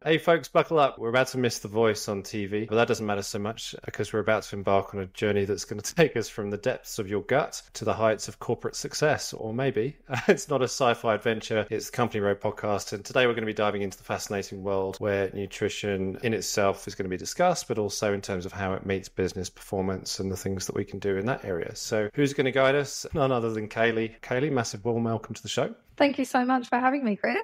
Hey folks, buckle up. We're about to miss the voice on TV, but that doesn't matter so much because we're about to embark on a journey that's going to take us from the depths of your gut to the heights of corporate success. Or maybe it's not a sci-fi adventure, it's the Company Road podcast. And today we're going to be diving into the fascinating world where nutrition in itself is going to be discussed, but also in terms of how it meets business performance and the things that we can do in that area. So who's going to guide us? None other than Cailie. Cailie, massive warm welcome to the show. Thank you so much for having me, Chris.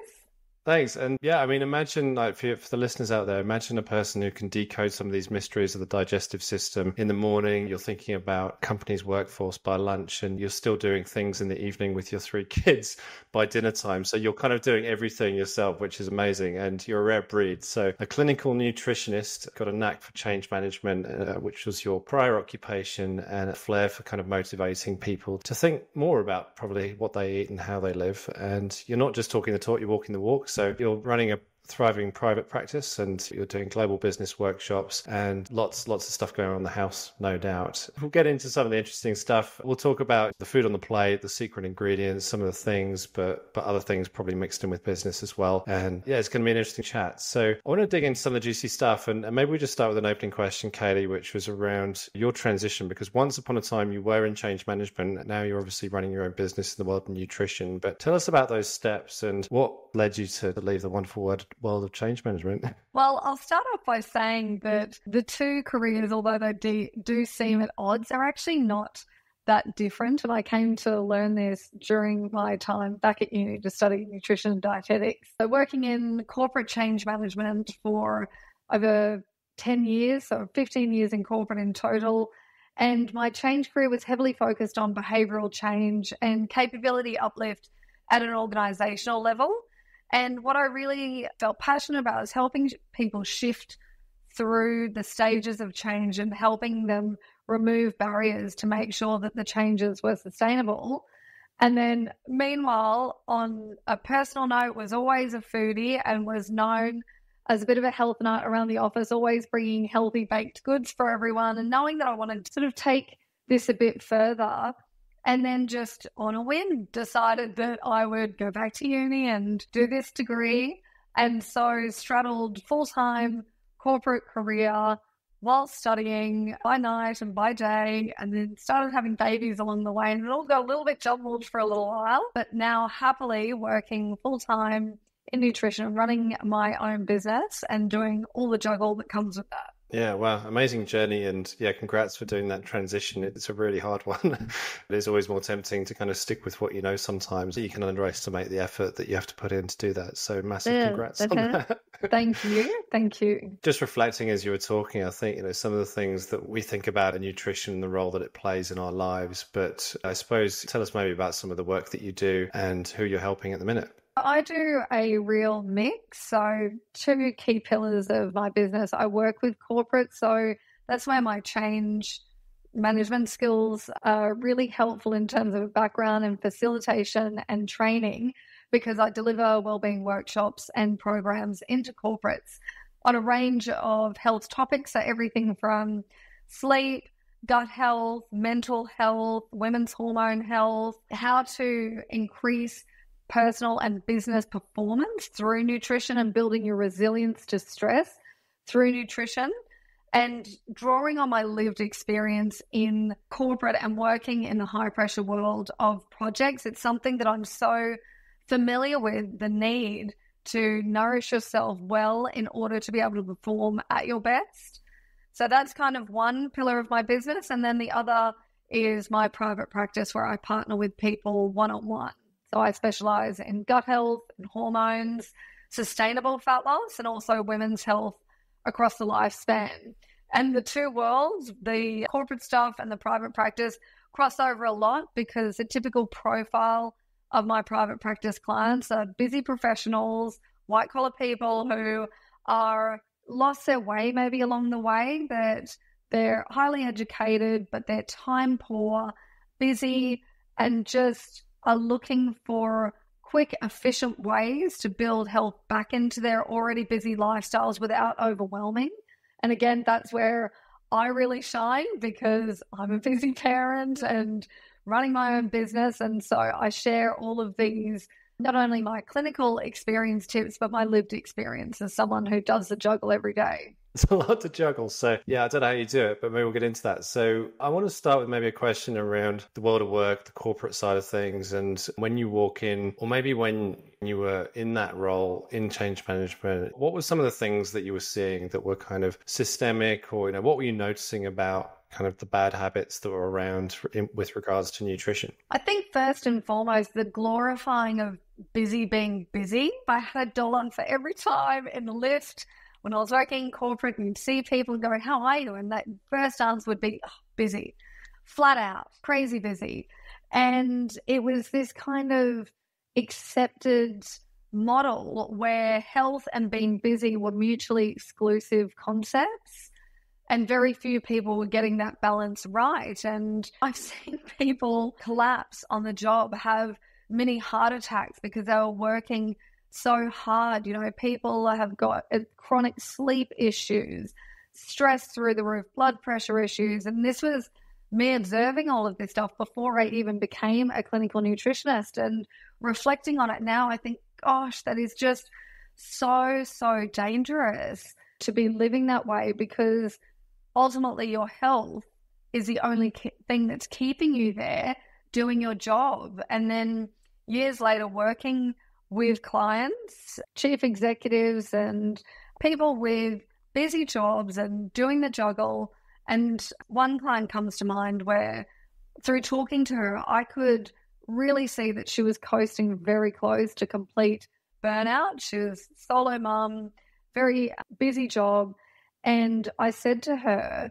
Thanks. And yeah, I mean, imagine like for the listeners out there, imagine a person who can decode some of these mysteries of the digestive system. In the morning, you're thinking about company's workforce by lunch, and you're still doing things in the evening with your 3 kids by dinner time. So you're kind of doing everything yourself, which is amazing. And you're a rare breed. So a clinical nutritionist, got a knack for change management, which was your prior occupation, and a flair for kind of motivating people to think more about probably what they eat and how they live. And you're not just talking the talk, you're walking the walk. So you're running a thriving private practice and you're doing global business workshops and lots of stuff going on in the house, no doubt. We'll get into some of the interesting stuff. We'll talk about the food on the plate, the secret ingredients, some of the things, but other things probably mixed in with business as well. And yeah, it's going to be an interesting chat. So I want to dig into some of the juicy stuff, and maybe we just start with an opening question, Cailie, which was around your transition, because once upon a time you were in change management. Now you're obviously running your own business in the world of nutrition. But tell us about those steps and what led you to leave the wonderful world of change management. Well, I'll start off by saying that the 2 careers, although they do seem at odds, are actually not that different. And I came to learn this during my time back at uni to study nutrition and dietetics. So working in corporate change management for over 10 years, so 15 years in corporate in total. And my change career was heavily focused on behavioral change and capability uplift at an organizational level. And what I really felt passionate about is helping people shift through the stages of change and helping them remove barriers to make sure that the changes were sustainable. And then meanwhile, on a personal note, was always a foodie and was known as a bit of a health nut around the office, always bringing healthy baked goods for everyone, and knowing that I wanted to sort of take this a bit further. And then just on a whim, decided that I would go back to uni and do this degree. And so straddled full-time corporate career while studying by night and by day, and then started having babies along the way. And it all got a little bit jumbled for a little while, but now happily working full-time in nutrition, running my own business and doing all the juggle that comes with that. Yeah, wow, amazing journey. And yeah, congrats for doing that transition. It's a really hard one. It is always more tempting to kind of stick with what you know sometimes. You can underestimate the effort that you have to put in to do that. So massive congrats on that. Thank you. Thank you. Just reflecting as you were talking, I think, some of the things that we think about in nutrition and the role that it plays in our lives. But I suppose tell us maybe about some of the work that you do and who you're helping at the minute. I do a real mix. So 2 key pillars of my business. I work with corporate, so that's where my change management skills are really helpful in terms of background and facilitation and training, because I deliver wellbeing workshops and programs into corporates on a range of health topics. So everything from sleep, gut health, mental health, women's hormone health, how to increase personal and business performance through nutrition and building your resilience to stress through nutrition, and drawing on my lived experience in corporate and working in the high pressure world of projects. It's something that I'm so familiar with, the need to nourish yourself well in order to be able to perform at your best. So that's kind of one pillar of my business. And then the other is my private practice, where I partner with people one-on-one. So I specialize in gut health and hormones, sustainable fat loss, and also women's health across the lifespan. And the 2 worlds, the corporate stuff and the private practice, cross over a lot, because the typical profile of my private practice clients are busy professionals, white-collar people who are lost their way maybe along the way, that they're highly educated, but they're time poor, busy, and just are looking for quick, efficient ways to build health back into their already busy lifestyles without overwhelming. And again, that's where I really shine, because I'm a busy parent and running my own business. And so I share all of these not only my clinical experience tips, but my lived experience as someone who does the juggle every day. It's a lot to juggle. So yeah, I don't know how you do it, but maybe we'll get into that. So I want to start with maybe a question around the world of work, the corporate side of things. And when you walk in, or maybe when you were in that role in change management, what were some of the things that you were seeing that were kind of systemic, or, what were you noticing about kind of the bad habits that were around with regards to nutrition? I think first and foremost, the glorifying of busy being busy. I had $1 for every time in the lift when I was working in corporate, and you'd see people go, how are you? And that first answer would be, busy, flat out, crazy busy. And it was this kind of accepted model where health and being busy were mutually exclusive concepts. And very few people were getting that balance right. And I've seen people collapse on the job, have many heart attacks because they were working so hard. People have got chronic sleep issues, stress through the roof, blood pressure issues. And this was me observing all of this stuff before I even became a clinical nutritionist. And reflecting on it now, I think, gosh, that is just so, so dangerous to be living that way, because ultimately your health is the only thing that's keeping you there doing your job. And then years later, working with clients, chief executives and people with busy jobs and doing the juggle. And one client comes to mind where through talking to her, I could really see that she was coasting very close to complete burnout. She was solo mom, very busy job. And I said to her,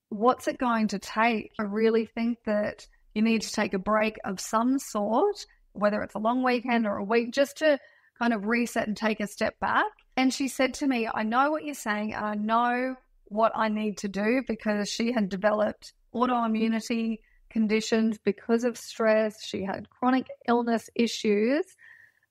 what's it going to take? I really think that you need to take a break of some sort, whether it's a long weekend or a week, just to kind of reset and take a step back. And she said to me, I know what you're saying, and I know what I need to do, because she had developed autoimmunity conditions because of stress. She had chronic illness issues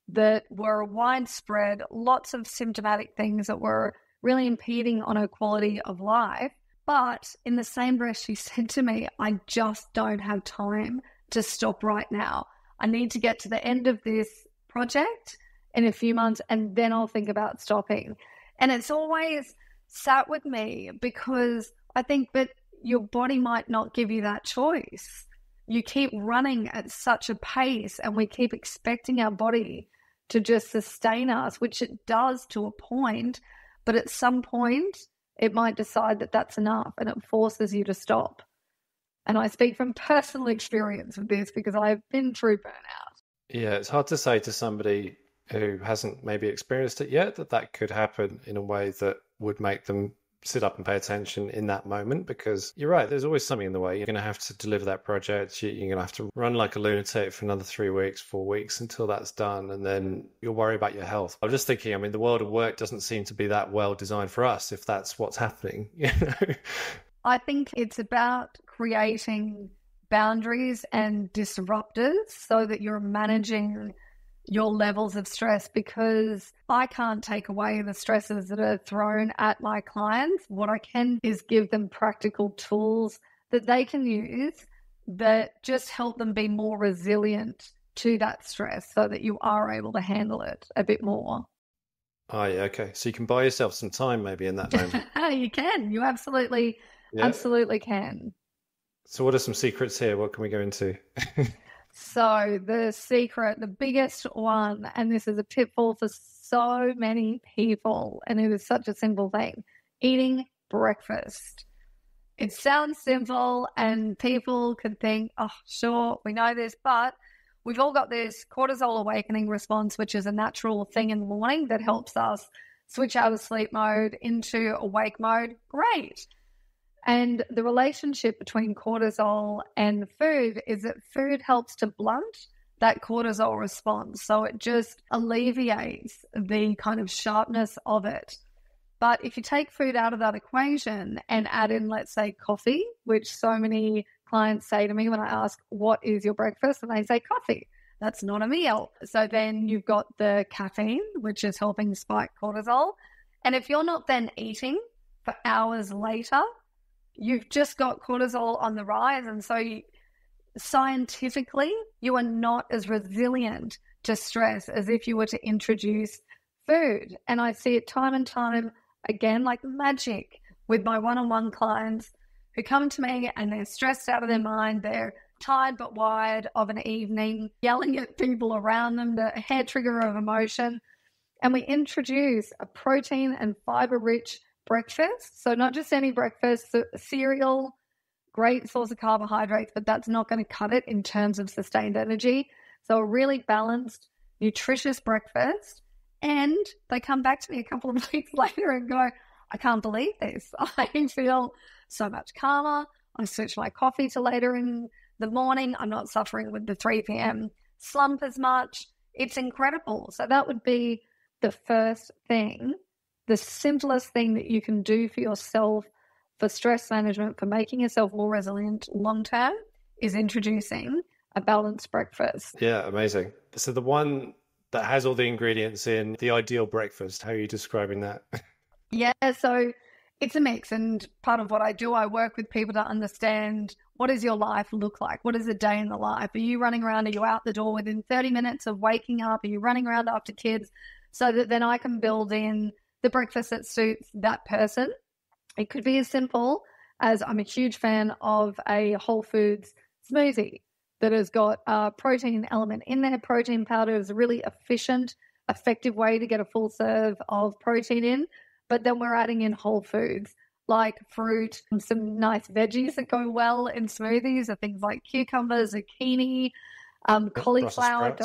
that were widespread, lots of symptomatic things that were really impeding on her quality of life. But in the same breath, she said to me, I just don't have time to stop right now. I need to get to the end of this project in a few months, and then I'll think about stopping. And it's always sat with me, because I think, but your body might not give you that choice. You keep running at such a pace, and we keep expecting our body to just sustain us, which it does to a point. But at some point, it might decide that that's enough, and it forces you to stop. And I speak from personal experience with this, because I've been through burnout. Yeah, it's hard to say to somebody who hasn't maybe experienced it yet that could happen in a way that would make them sit up and pay attention in that moment, because you're right, there's always something in the way. You're going to have to deliver that project. You're going to have to run like a lunatic for another 3 weeks, 4 weeks until that's done. And then you'll worry about your health. I'm just thinking, the world of work doesn't seem to be that well designed for us if that's what's happening. I think it's about creating boundaries and disruptors so that you're managing your levels of stress, because I can't take away the stresses that are thrown at my clients. What I can is give them practical tools that they can use that just help them be more resilient to that stress, so that you are able to handle it a bit more. Oh, yeah, okay. So you can buy yourself some time maybe in that moment. You can. You absolutely can. So what are some secrets here? What can we go into? So the secret, the biggest one, and this is a pitfall for so many people, and it is such a simple thing, eating breakfast. It sounds simple, and people could think, oh, sure, we know this, but we've all got this cortisol awakening response, which is a natural thing in the morning that helps us switch out of sleep mode into awake mode. Great. And the relationship between cortisol and food is that food helps to blunt that cortisol response. So it just alleviates the kind of sharpness of it. But if you take food out of that equation and add in, let's say, coffee, which so many clients say to me when I ask, what is your breakfast? And they say coffee. That's not a meal. So then you've got the caffeine, which is helping spike cortisol. And if you're not then eating for hours later, you've just got cortisol on the rise. And so scientifically, you are not as resilient to stress as if you were to introduce food. And I see it time and time again, like magic, with my one-on-one clients who come to me and they're stressed out of their mind. They're tired but wired of an evening, yelling at people around them, the hair trigger of emotion. And we introduce a protein and fiber-rich breakfast. So not just any breakfast, cereal, great source of carbohydrates, but that's not going to cut it in terms of sustained energy. So a really balanced, nutritious breakfast. And they come back to me a couple of weeks later and go, I can't believe this. I feel so much calmer. I switch my coffee to later in the morning. I'm not suffering with the 3 p.m. slump as much. It's incredible. So that would be the first thing, the simplest thing that you can do for yourself, for stress management, for making yourself more resilient long term, is introducing a balanced breakfast. Yeah, amazing. So the one that has all the ingredients in, the ideal breakfast, how are you describing that? Yeah, so it's a mix. And part of what I do, I work with people to understand, what does your life look like? What is a day in the life? Are you running around? Are you out the door within 30 minutes of waking up? Are you running around after kids? So that then I can build in the breakfast that suits that person. It could be as simple as, I'm a huge fan of a whole foods smoothie that has got a protein element in there. Protein powder is a really efficient, effective way to get a full serve of protein in. But then we're adding in whole foods like fruit, some nice veggies that go well in smoothies are things like cucumbers, zucchini, cauliflower.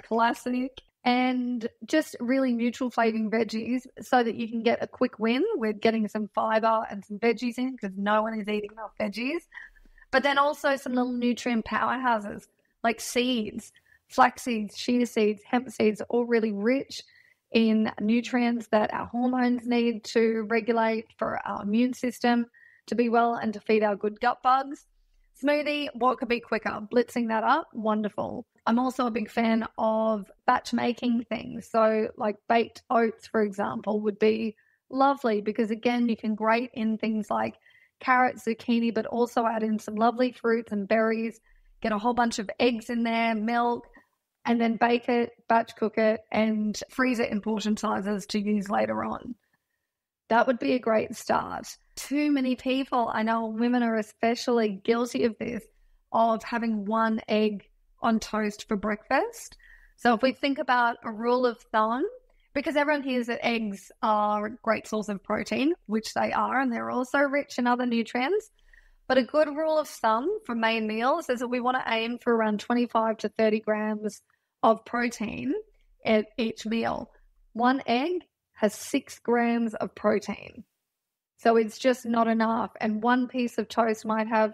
Classic. And just really neutral flavoring veggies so that you can get a quick win with getting some fiber and some veggies in, because no one is eating enough veggies. But then also some little nutrient powerhouses like seeds, flax seeds, chia seeds, hemp seeds, all really rich in nutrients that our hormones need to regulate for our immune system to be well and to feed our good gut bugs. Smoothie, what could be quicker? Blitzing that up, wonderful. I'm also a big fan of batch making things. So like baked oats, for example, would be lovely because, again, you can grate in things like carrots, zucchini, but also add in some lovely fruits and berries, get a whole bunch of eggs in there, milk, and then bake it, batch cook it, and freeze it in portion sizes to use later on. That would be a great start. Too many people, I know women are especially guilty of this, of having one egg on toast for breakfast. So if we think about a rule of thumb, because everyone hears that eggs are a great source of protein, which they are, and they're also rich in other nutrients. But a good rule of thumb for main meals is that we want to aim for around 25 to 30 grams of protein at each meal. One egg has 6 grams of protein. So it's just not enough. And one piece of toast might have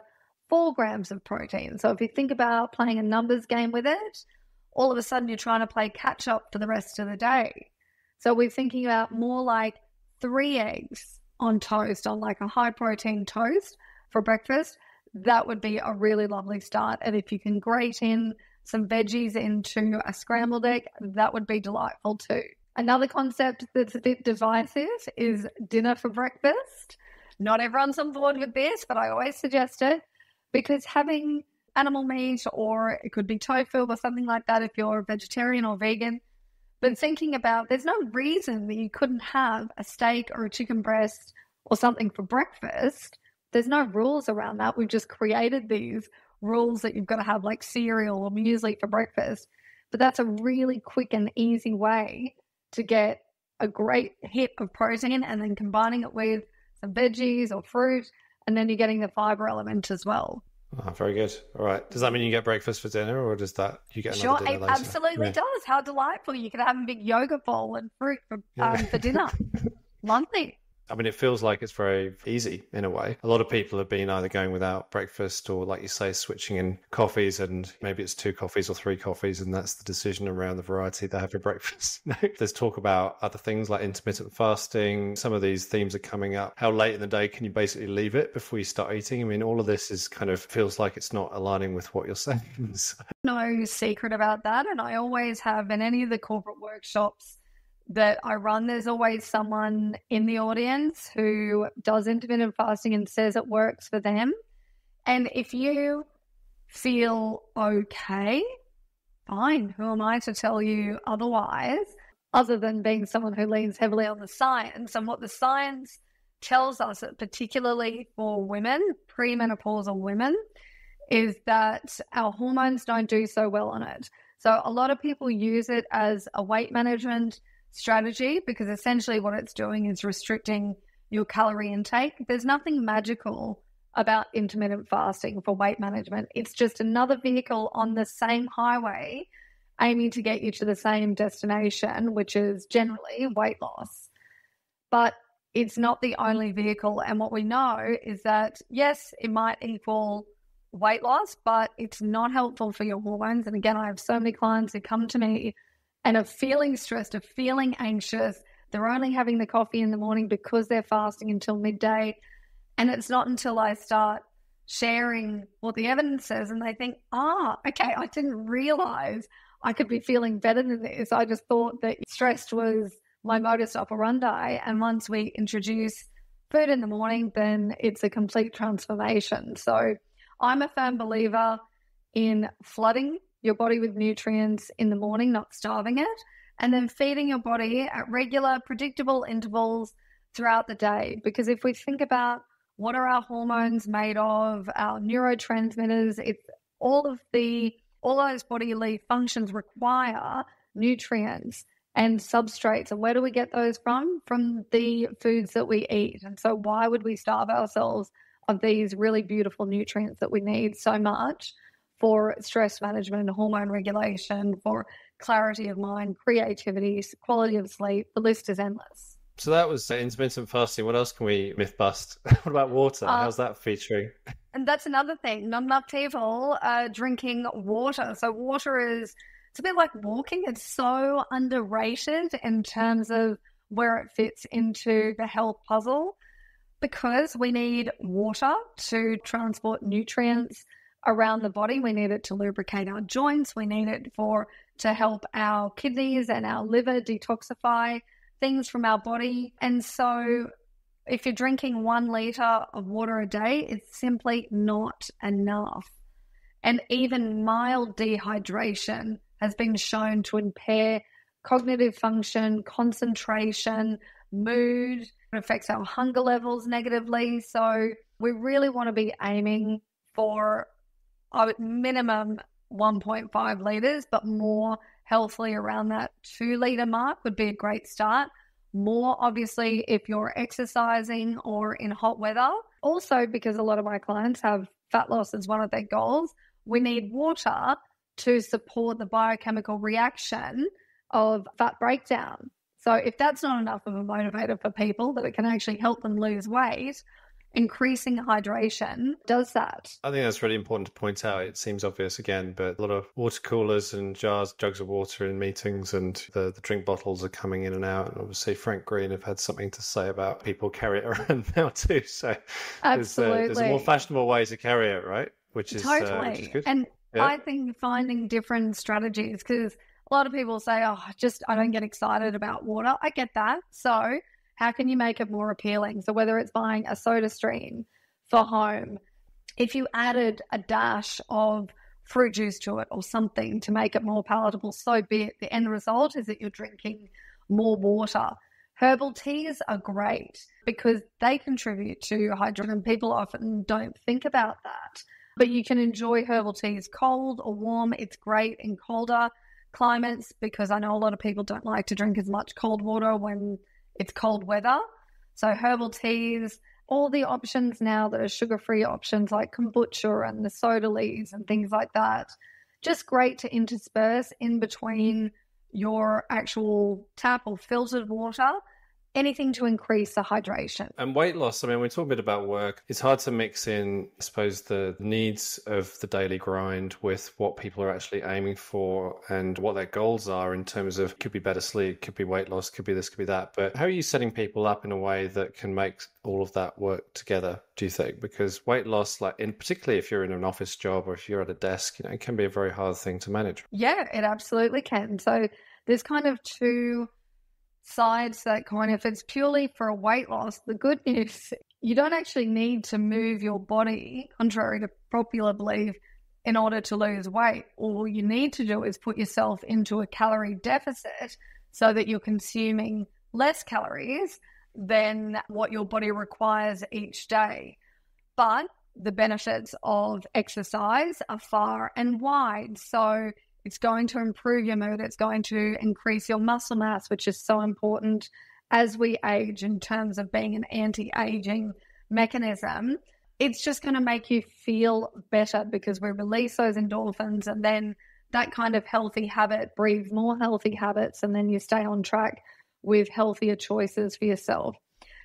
4 grams of protein. So if you think about playing a numbers game with it, all of a sudden you're trying to play catch up for the rest of the day. So we're thinking about more like 3 eggs on toast, on like a high protein toast for breakfast. That would be a really lovely start. And if you can grate in some veggies into a scrambled egg, that would be delightful too. Another concept that's a bit divisive is dinner for breakfast. Not everyone's on board with this, but I always suggest it because having animal meat, or it could be tofu or something like that if you're vegetarian or vegan, but thinking about there's no reason that you couldn't have a steak or a chicken breast or something for breakfast. There's no rules around that. We've just created these rules that you've got to have like cereal or muesli for breakfast. But that's a really quick and easy way to get a great hit of protein and then combining it with some veggies or fruit, and then you're getting the fiber element as well. Oh, very good. All right. Does that mean you get breakfast for dinner, or does that you get another dinner later? It absolutely does. How delightful. You could have a big yogurt bowl and fruit for dinner. Lovely. I mean, it feels like it's very easy in a way. A lot of people have been either going without breakfast or, like you say, switching in coffees, and maybe it's 2 coffees or 3 coffees, and that's the decision around the variety they have for breakfast. There's talk about other things like intermittent fasting. Some of these themes are coming up. How late in the day can you basically leave it before you start eating? I mean, all of this is kind of feels like it's not aligning with what you're saying. No secret about that. And I always have in any of the corporate workshops that I run, there's always someone in the audience who does intermittent fasting and says it works for them. And if you feel okay fine. Who am I to tell you otherwise, other than being someone who leans heavily on the science? And what the science tells us, particularly for women, premenopausal women, is that our hormones don't do so well on it. So a lot of people use it as a weight management strategy because essentially what it's doing is restricting your calorie intake. There's nothing magical about intermittent fasting for weight management. It's just another vehicle on the same highway aiming to get you to the same destination, which is generally weight loss. But it's not the only vehicle. And what we know is that, yes, it might equal weight loss, but it's not helpful for your hormones. And again, I have so many clients who come to me and are feeling stressed, are feeling anxious. They're only having the coffee in the morning because they're fasting until midday. And it's not until I start sharing what the evidence says and they think, okay, I didn't realize I could be feeling better than this. I just thought that stressed was my modus operandi. And once we introduce food in the morning, then it's a complete transformation. So I'm a firm believer in flooding your body with nutrients in the morning, not starving it, and then feeding your body at regular, predictable intervals throughout the day. Because if we think about what are our hormones made of, our neurotransmitters, it's all those bodily functions require nutrients and substrates. And where do we get those from? From the foods that we eat. And so why would we starve ourselves of these really beautiful nutrients that we need so much for stress management, hormone regulation, for clarity of mind, creativity, quality of sleep? The list is endless. So that was intermittent fasting. What else can we myth bust? What about water? How's that featuring? And that's another thing. Not enough people are drinking water. So water it's a bit like walking. It's so underrated in terms of where it fits into the health puzzle, because we need water to transport nutrients around the body. We need it to lubricate our joints. We need it to help our kidneys and our liver detoxify things from our body. And so if you're drinking 1 liter of water a day, it's simply not enough. And even mild dehydration has been shown to impair cognitive function, concentration, mood. It affects our hunger levels negatively. So we really want to be aiming for minimum 1.5 liters, but more healthily around that 2 liter mark would be a great start. More obviously if you're exercising or in hot weather. Also, because a lot of my clients have fat loss as one of their goals, we need water to support the biochemical reaction of fat breakdown. So if that's not enough of a motivator for people that it can actually help them lose weight, increasing hydration does that. I think that's really important to point out. It seems obvious again, but a lot of water coolers and jugs of water in meetings, and the drink bottles are coming in and out. And obviously Frank Green have had something to say about people carry it around now too. So absolutely, there's a more fashionable way to carry it, right? Which is totally good. And yeah. I think finding different strategies, because a lot of people say, I don't get excited about water. I get that. So how can you make it more appealing? So whether it's buying a soda stream for home, if you added a dash of fruit juice to it or something to make it more palatable, so be it. The end result is that you're drinking more water. Herbal teas are great because they contribute to hydration, and people often don't think about that. But you can enjoy herbal teas cold or warm. It's great in colder climates because I know a lot of people don't like to drink as much cold water when it's cold weather. So herbal teas, all the options now that are sugar-free options like kombucha and the soda leaves and things like that, just great to intersperse in between your actual tap or filtered water, anything to increase the hydration. And weight loss, I mean, we talk a bit about work. It's hard to mix in, I suppose, the needs of the daily grind with what people are actually aiming for and what their goals are in terms of could be better sleep, could be weight loss, could be this, could be that. But how are you setting people up in a way that can make all of that work together, do you think? Because weight loss, particularly if you're in an office job or if you're at a desk, it can be a very hard thing to manage. Yeah, it absolutely can. So there's kind of two sides to that coin. If it's purely for a weight loss, the good news, you don't actually need to move your body, contrary to popular belief, in order to lose weight. All you need to do is put yourself into a calorie deficit so that you're consuming less calories than what your body requires each day. But the benefits of exercise are far and wide. So it's going to improve your mood. It's going to increase your muscle mass, which is so important as we age in terms of being an anti-aging mechanism. It's just going to make you feel better because we release those endorphins, and then that kind of healthy habit breeds more healthy habits, and then you stay on track with healthier choices for yourself.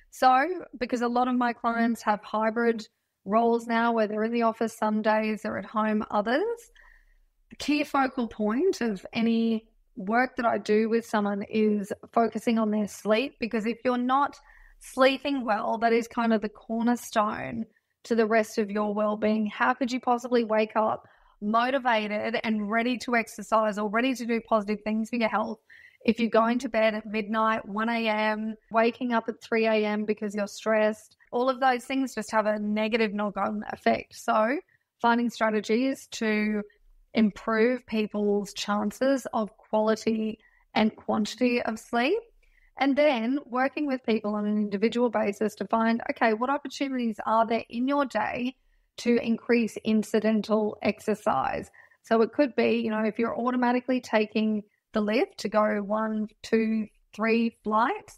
So because a lot of my clients have hybrid roles now where they're in the office some days, they're at home others, the key focal point of any work that I do with someone is focusing on their sleep, because if you're not sleeping well, that is kind of the cornerstone to the rest of your well-being. How could you possibly wake up motivated and ready to exercise or ready to do positive things for your health if you're going to bed at midnight, 1 a.m., waking up at 3 a.m. because you're stressed? All of those things just have a negative knock-on effect. So finding strategies to improve people's chances of quality and quantity of sleep, and then working with people on an individual basis to find, okay, what opportunities are there in your day to increase incidental exercise? So it could be, if you're automatically taking the lift to go 1, 2, 3 flights,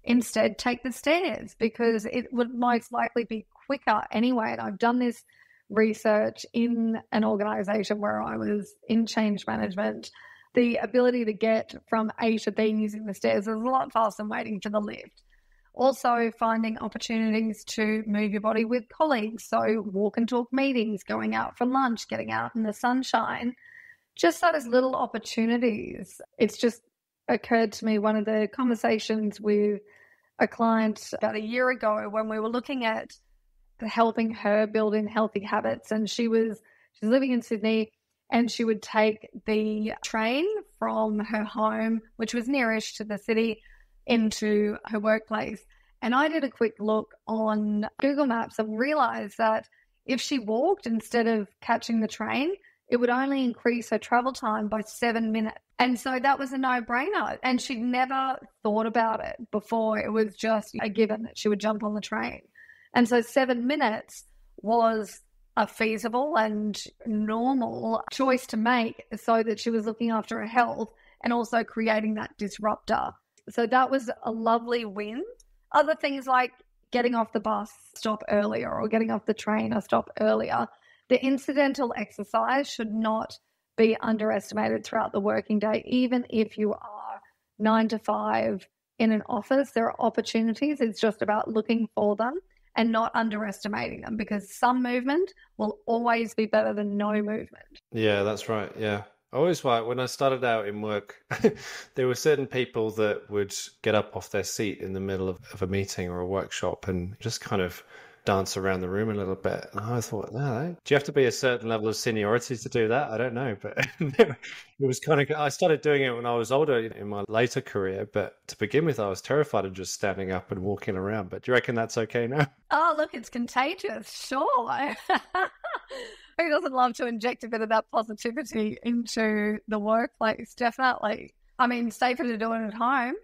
instead take the stairs, because it would most likely be quicker anyway. And I've done this research in an organization where I was in change management. The ability to get from A to B using the stairs is a lot faster than waiting for the lift. Also finding opportunities to move your body with colleagues. So walk and talk meetings, going out for lunch, getting out in the sunshine, just those little opportunities. It's just occurred to me, one of the conversations with a client about a year ago when we were looking at helping her build in healthy habits, and she's living in Sydney, and she would take the train from her home, which was nearish to the city, into her workplace. And I did a quick look on Google Maps and realized that if she walked instead of catching the train, it would only increase her travel time by 7 minutes. And so that was a no-brainer. And she'd never thought about it before. It was just a given that she would jump on the train. And so 7 minutes was a feasible and normal choice to make, so that she was looking after her health and also creating that disruptor. So that was a lovely win. Other things like getting off the bus, stop earlier, or getting off the train or stop earlier. The incidental exercise should not be underestimated throughout the working day. Even if you are 9 to 5 in an office, there are opportunities. It's just about looking for them and not underestimating them, because some movement will always be better than no movement. Yeah, that's right. Yeah. I always like, when I started out in work, there were certain people that would get up off their seat in the middle of a meeting or a workshop and just kind of dance around the room a little bit. And I thought, no, do you have to be a certain level of seniority to do that? I don't know. But it was kind of, I started doing it when I was older in my later career. But to begin with, I was terrified of just standing up and walking around. But do you reckon that's okay now? Oh, look, it's contagious. Sure. Who doesn't love to inject a bit of that positivity into the workplace? Definitely. I mean, safer to do it at home.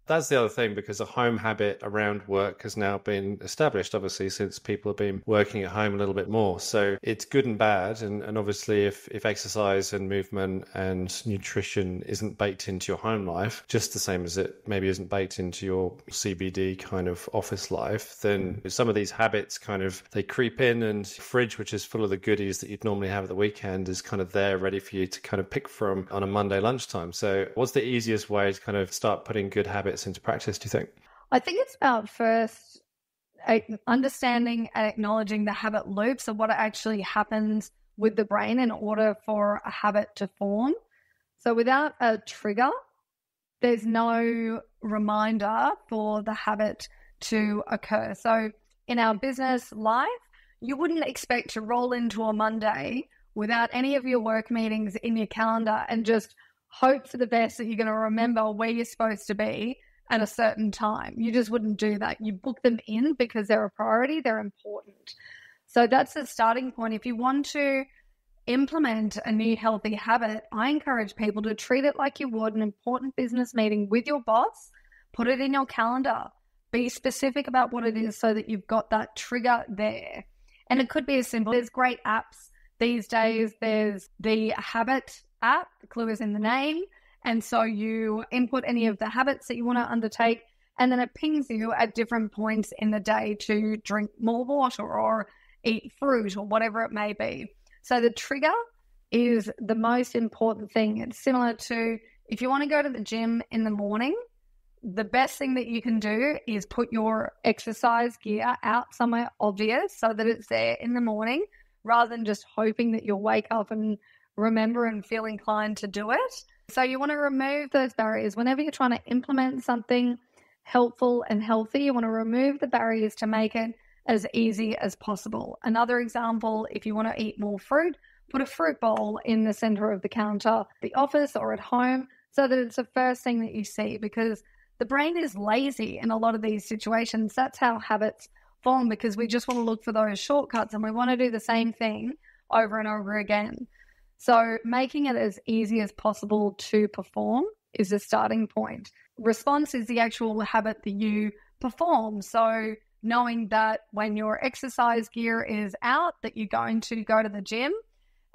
That's the other thing, because a home habit around work has now been established, obviously, since people have been working at home a little bit more. So it's good and bad. And obviously, if exercise and movement and nutrition isn't baked into your home life, just the same as it maybe isn't baked into your CBD kind of office life, then some of these habits kind of, they creep in, and the fridge, which is full of the goodies that you'd normally have at the weekend, is kind of there ready for you to kind of pick from on a Monday lunchtime. So what's the easiest way to kind of start putting good habits into practice, do you think? I think it's about first understanding and acknowledging the habit loops of what actually happens with the brain in order for a habit to form. So without a trigger, there's no reminder for the habit to occur. So in our business life, you wouldn't expect to roll into a Monday without any of your work meetings in your calendar and just hope for the best that you're going to remember where you're supposed to be at a certain time. You just wouldn't do that. You book them in because they're a priority, they're important. So that's the starting point. If you want to implement a new healthy habit, I encourage people to treat it like you would an important business meeting with your boss. Put it in your calendar. Be specific about what it is so that you've got that trigger there. And it could be as simple. There's great apps these days. There's the Habit app. The clue is in the name. And so you input any of the habits that you want to undertake, and then it pings you at different points in the day to drink more water or eat fruit or whatever it may be. So the trigger is the most important thing. It's similar to if you want to go to the gym in the morning, the best thing that you can do is put your exercise gear out somewhere obvious so that it's there in the morning, rather than just hoping that you'll wake up and remember and feel inclined to do it. So you want to remove those barriers. Whenever you're trying to implement something helpful and healthy, you want to remove the barriers to make it as easy as possible. Another example, if you want to eat more fruit, put a fruit bowl in the center of the counter, the office or at home, so that it's the first thing that you see, because the brain is lazy in a lot of these situations. That's how habits form, because we just want to look for those shortcuts and we want to do the same thing over and over again. So making it as easy as possible to perform is the starting point. Response is the actual habit that you perform. So knowing that when your exercise gear is out, that you're going to go to the gym.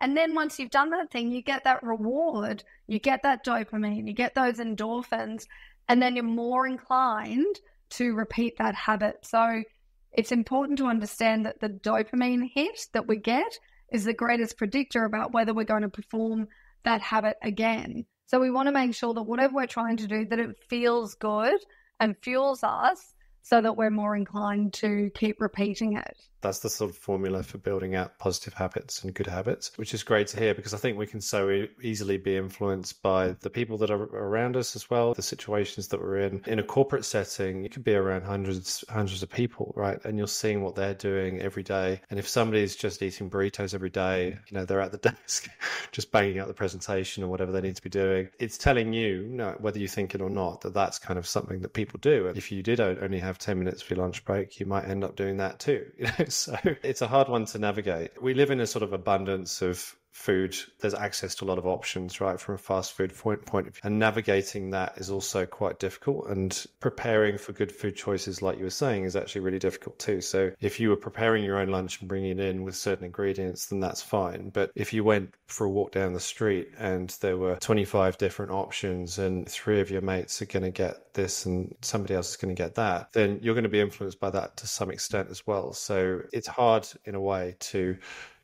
And then once you've done that thing, you get that reward, you get that dopamine, you get those endorphins, and then you're more inclined to repeat that habit. So it's important to understand that the dopamine hit that we get is the greatest predictor about whether we're going to perform that habit again. So we want to make sure that whatever we're trying to do, that it feels good and fuels us so that we're more inclined to keep repeating it. That's the sort of formula for building out positive habits and good habits, which is great to hear, because I think we can so easily be influenced by the people that are around us as well, the situations that we're in. In a corporate setting, you could be around hundreds of people, right? And you're seeing what they're doing every day. And if somebody's just eating burritos every day, they're at the desk just banging out the presentation or whatever they need to be doing, it's telling you, whether you think it or not, that that's kind of something that people do. And if you did only have 10 minutes for your lunch break, you might end up doing that too. So it's a hard one to navigate. We live in a sort of abundance of food. There's access to a lot of options, right, from a fast food point of view. And navigating that is also quite difficult. And preparing for good food choices, like you were saying, is actually really difficult too. So if you were preparing your own lunch and bringing it in with certain ingredients, then that's fine. But if you went for a walk down the street and there were 25 different options and 3 of your mates are going to get this and somebody else is going to get that, then you're going to be influenced by that to some extent as well. So it's hard in a way to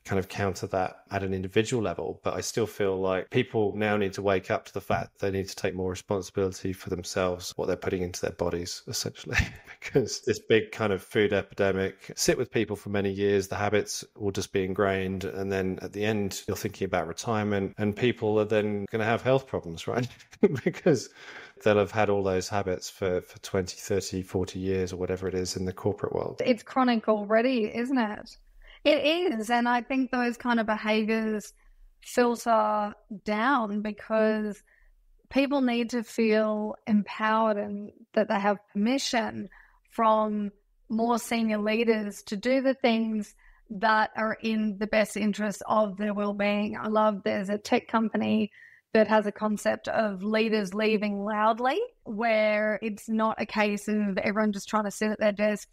kind of counter that at an individual level, but I still feel like people now need to wake up to the fact they need to take more responsibility for themselves, what they're putting into their bodies, essentially, because this big kind of food epidemic sit with people for many years, the habits will just be ingrained, and then at the end you're thinking about retirement and people are then going to have health problems, right? Because they'll have had all those habits for 20, 30, 40 years or whatever it is in the corporate world. It's chronic already, isn't it? It is, and I think those kind of behaviors filter down because people need to feel empowered and that they have permission from more senior leaders to do the things that are in the best interest of their well-being. I love there's a tech company that has a concept of leaders leaving loudly, where it's not a case of everyone just trying to sit at their desk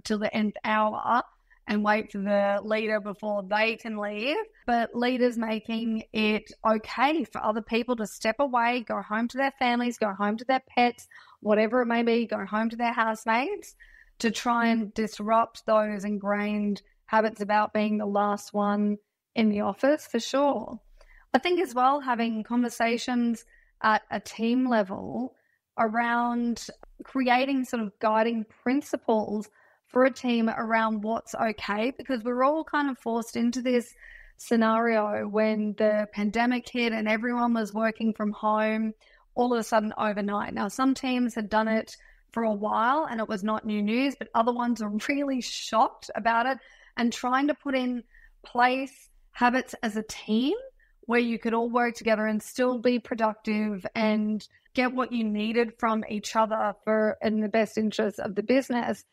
till the nth hour and wait for the leader before they can leave, but leaders making it okay for other people to step away, go home to their families, go home to their pets, whatever it may be, go home to their housemates, to try and disrupt those ingrained habits about being the last one in the office, for sure. I think as well, having conversations at a team level around creating sort of guiding principles for a team around what's okay, because we're all kind of forced into this scenario when the pandemic hit and everyone was working from home all of a sudden overnight. Now, some teams had done it for a while and it was not new news, but other ones are really shocked about it and trying to put in place habits as a team where you could all work together and still be productive and get what you needed from each other for in the best interest of the business.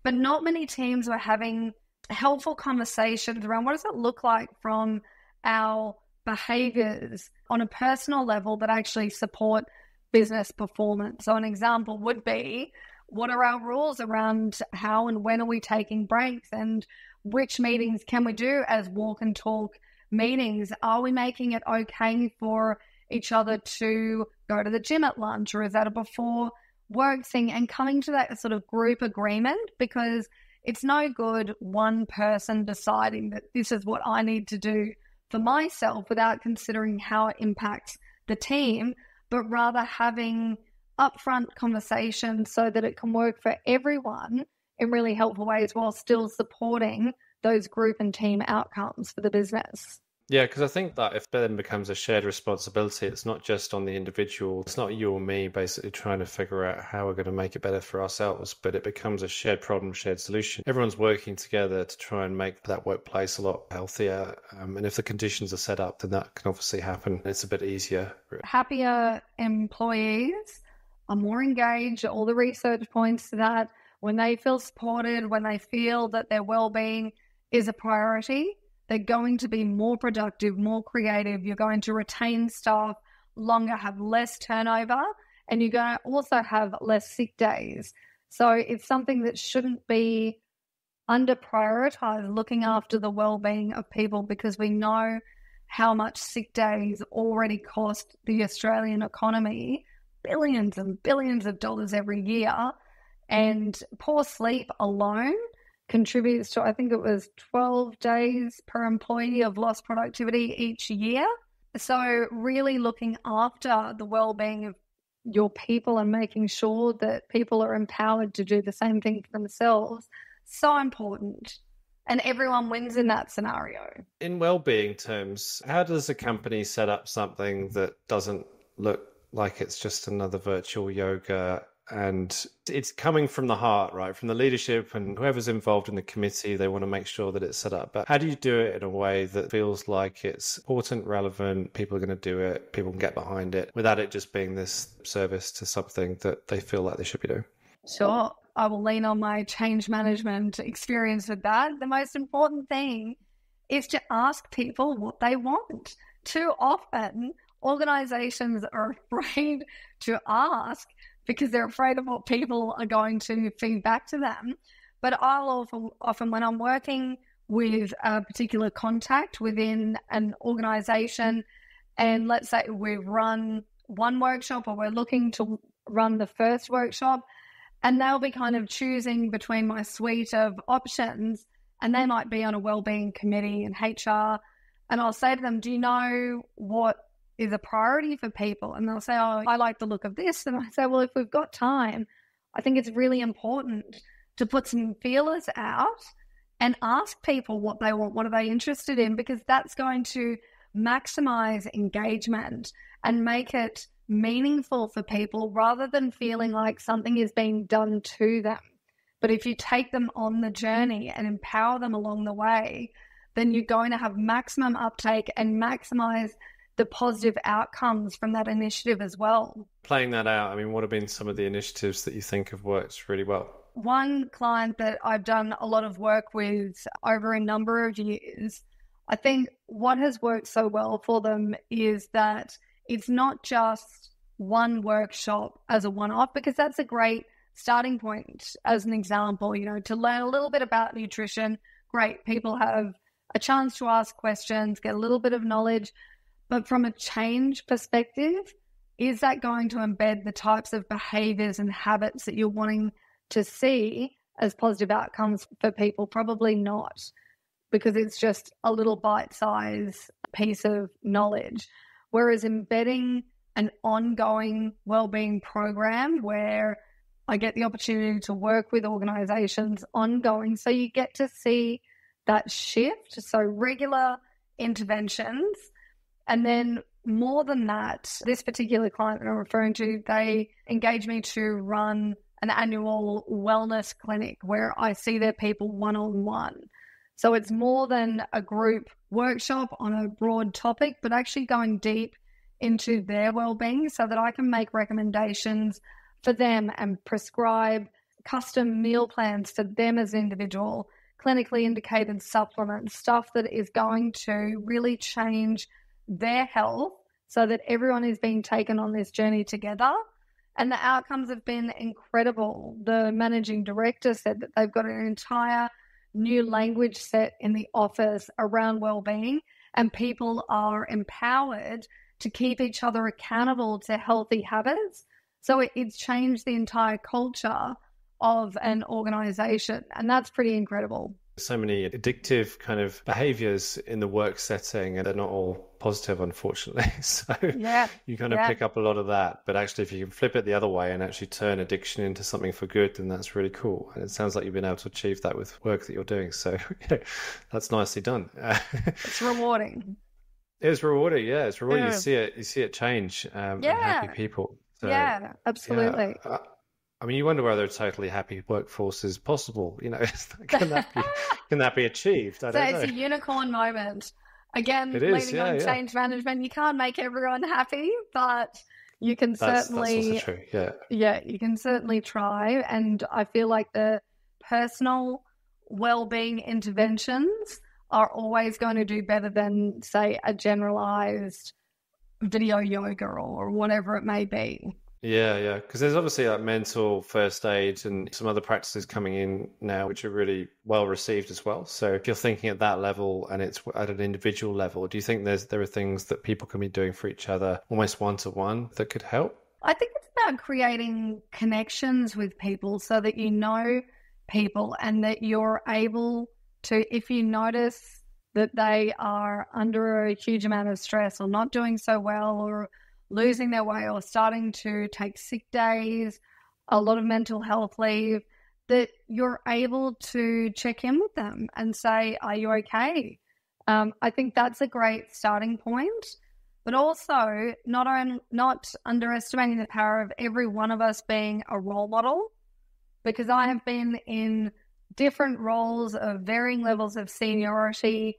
But not many teams were having helpful conversations around what does it look like from our behaviors on a personal level that actually support business performance. So an example would be, what are our rules around how and when are we taking breaks, and which meetings can we do as walk and talk meetings? Are we making it okay for each other to go to the gym at lunch, or is that a before work thing? And coming to that sort of group agreement, because it's no good one person deciding that this is what I need to do for myself without considering how it impacts the team, but rather having upfront conversations so that it can work for everyone in really helpful ways while still supporting those group and team outcomes for the business. Yeah, because I think that if it then becomes a shared responsibility, it's not just on the individual. It's not you or me basically trying to figure out how we're going to make it better for ourselves, but it becomes a shared problem, shared solution. Everyone's working together to try and make that workplace a lot healthier. And if the conditions are set up, then that can obviously happen. It's a bit easier. Happier employees are more engaged. All the research points to that. When they feel supported, when they feel that their well-being is a priority, they're going to be more productive, more creative. You're going to retain staff longer, have less turnover, and you're going to also have less sick days. So it's something that shouldn't be under prioritized, looking after the well-being of people, because we know how much sick days already cost the Australian economy billions and billions of dollars every year. And poor sleep alone contributes to, I think it was 12 days per employee of lost productivity each year. So really looking after the well-being of your people and making sure that people are empowered to do the same thing for themselves, so important. And everyone wins in that scenario. In well-being terms, how does a company set up something that doesn't look like it's just another virtual yoga? And it's coming from the heart, right? From the leadership and whoever's involved in the committee, they want to make sure that it's set up. But how do you do it in a way that feels like it's important, relevant, people are going to do it, people can get behind it, without it just being this service to something that they feel like they should be doing? Sure. I will lean on my change management experience with that. The most important thing is to ask people what they want. Too often, organizations are afraid to ask because they're afraid of what people are going to feed back to them. But I'll often when I'm working with a particular contact within an organization, and let's say we've run one workshop or we're looking to run the first workshop, and they'll be kind of choosing between my suite of options, and they might be on a wellbeing committee and HR, and I'll say to them, do you know what is a priority for people? And they'll say, oh, I like the look of this. And I say, well, if we've got time, I think it's really important to put some feelers out and ask people what they want, what are they interested in, because that's going to maximize engagement and make it meaningful for people rather than feeling like something is being done to them. But if you take them on the journey and empower them along the way, then you're going to have maximum uptake and maximize the positive outcomes from that initiative as well. Playing that out, I mean, what have been some of the initiatives that you think have worked really well? One client that I've done a lot of work with over a number of years, I think what has worked so well for them is that it's not just one workshop as a one-off, because that's a great starting point. As an example, to learn a little bit about nutrition, great. People have a chance to ask questions, get a little bit of knowledge. But from a change perspective, is that going to embed the types of behaviors and habits that you're wanting to see as positive outcomes for people? Probably not, because it's just a little bite-sized piece of knowledge. Whereas embedding an ongoing wellbeing program where I get the opportunity to work with organizations ongoing, so you get to see that shift. So regular interventions. And then more than that, this particular client that I'm referring to, they engaged me to run an annual wellness clinic where I see their people one-on-one. So it's more than a group workshop on a broad topic, but actually going deep into their well-being so that I can make recommendations for them and prescribe custom meal plans for them as an individual clinically indicated supplements, stuff that is going to really change their health so that everyone is being taken on this journey together. And the outcomes have been incredible. The managing director said that they've got an entire new language set in the office around well-being, and people are empowered to keep each other accountable to healthy habits. So it's changed the entire culture of an organization, and that's pretty incredible. So many addictive kind of behaviors in the work setting, and they're not all positive, unfortunately. So you kind of pick up a lot of that. But actually, if you can flip it the other way and actually turn addiction into something for good, then that's really cool. And it sounds like you've been able to achieve that with work that you're doing. So that's nicely done. It's rewarding. It's rewarding. Yeah, it's rewarding. Yeah. You see it change. And happy people. So, yeah, absolutely. Yeah. I mean, you wonder whether a totally happy workforce is possible. You know, can that be achieved? I don't know. It's a unicorn moment. Again, leaning on change management, you can't make everyone happy, but you can certainly. That's also true. Yeah, you can certainly try. And I feel like the personal well-being interventions are always going to do better than, say, a generalized video yoga or whatever it may be. Yeah. Because there's obviously like mental first aid and some other practices coming in now, which are really well received as well. So if you're thinking at that level and it's at an individual level, do you think there are things that people can be doing for each other almost one-to-one that could help? I think it's about creating connections with people so that you know people and that you're able to, if you notice that they are under a huge amount of stress or not doing so well or losing their way or starting to take sick days, a lot of mental health leave, that you're able to check in with them and say, are you okay? I think that's a great starting point, but also not underestimating the power of every one of us being a role model, because I have been in different roles of varying levels of seniority